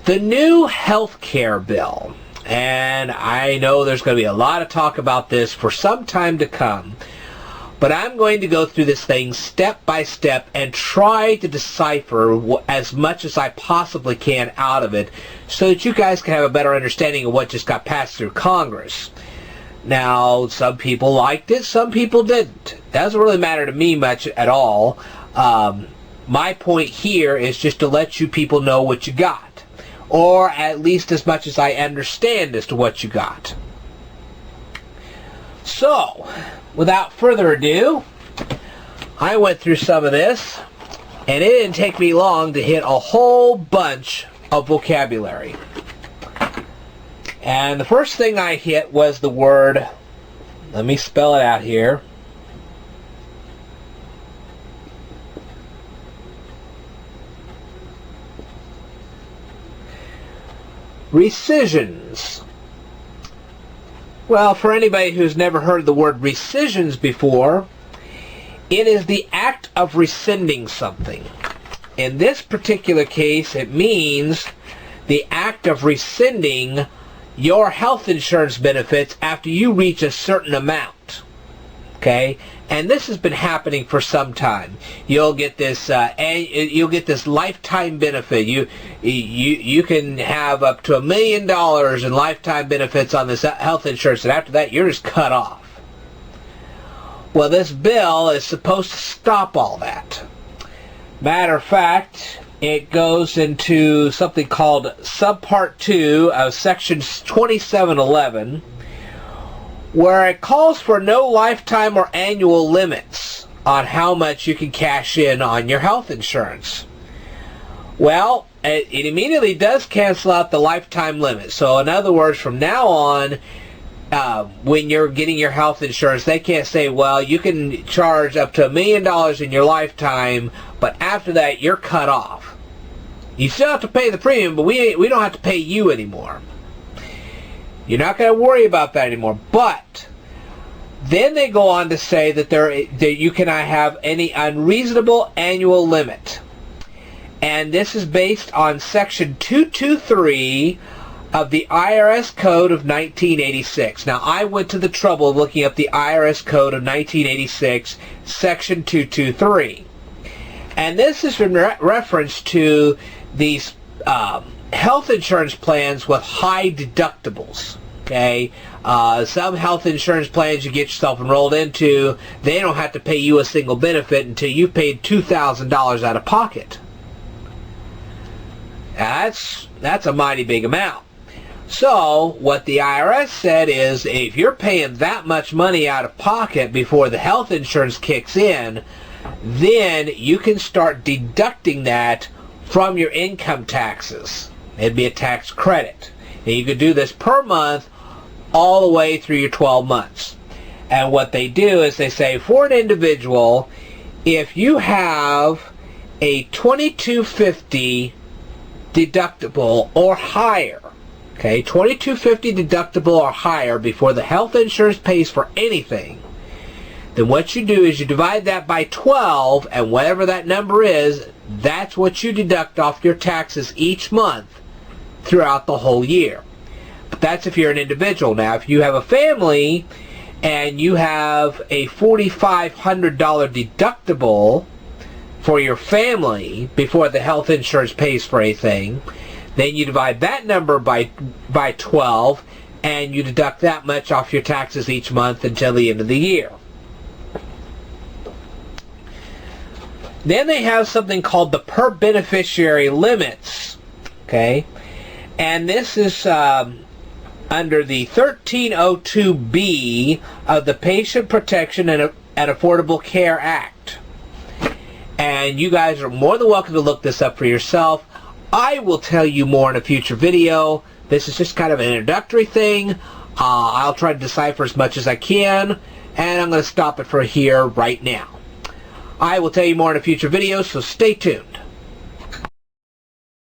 The new health care bill, and I know there's going to be a lot of talk about this for some time to come, but I'm going to go through this thing step by step and try to decipher as much as I possibly can out of it so that you guys can have a better understanding of what just got passed through Congress. Now, some people liked it, some people didn't. Doesn't really matter to me much at all. My point here is just to let you people know what you got, or at least as much as I understand as to what you got. So, without further ado, I went through some of this, and it didn't take me long to hit a whole bunch of vocabulary. And the first thing I hit was the word, let me spell it out here, rescissions. Well, for anybody who's never heard the word rescissions before, it is the act of rescinding something. In this particular case, it means the act of rescinding your health insurance benefits after you reach a certain amount. Okay? And this has been happening for some time. You'll get this lifetime benefit. You can have up to $1 million in lifetime benefits on this health insurance, and after that you're just cut off. Well, this bill is supposed to stop all that. Matter of fact, it goes into something called Subpart 2 of Section 2711, where it calls for no lifetime or annual limits on how much you can cash in on your health insurance. Well, it immediately does cancel out the lifetime limit. So in other words, from now on, when you're getting your health insurance, they can't say, well, you can charge up to $1 million in your lifetime, but after that, you're cut off. You still have to pay the premium, but we don't have to pay you anymore. You're not going to worry about that anymore. But then they go on to say that you cannot have any unreasonable annual limit. And this is based on Section 223 of the IRS Code of 1986. Now, I went to the trouble of looking up the IRS Code of 1986, Section 223. And this is in reference to these health insurance plans with high deductibles. Okay, some health insurance plans you get yourself enrolled into, they don't have to pay you a single benefit until you paid $2,000 out of pocket. That's a mighty big amount. So what the IRS said is, if you're paying that much money out of pocket before the health insurance kicks in, then you can start deducting that from your income taxes. It'd be a tax credit. And you could do this per month all the way through your 12 months. And what they do is they say, for an individual, if you have a $2,250 deductible or higher, okay, $2,250 deductible or higher before the health insurance pays for anything, then what you do is you divide that by 12, and whatever that number is, that's what you deduct off your taxes each month throughout the whole year. But that's if you're an individual. Now, if you have a family and you have a $4,500 deductible for your family before the health insurance pays for anything, then you divide that number by 12, and you deduct that much off your taxes each month until the end of the year. Then they have something called the per beneficiary limits, okay? And this is under the 1302B of the Patient Protection and Affordable Care Act. And you guys are more than welcome to look this up for yourself. I will tell you more in a future video. This is just kind of an introductory thing. I'll try to decipher as much as I can, and I'm going to stop it for here right now. I will tell you more in a future video, so stay tuned.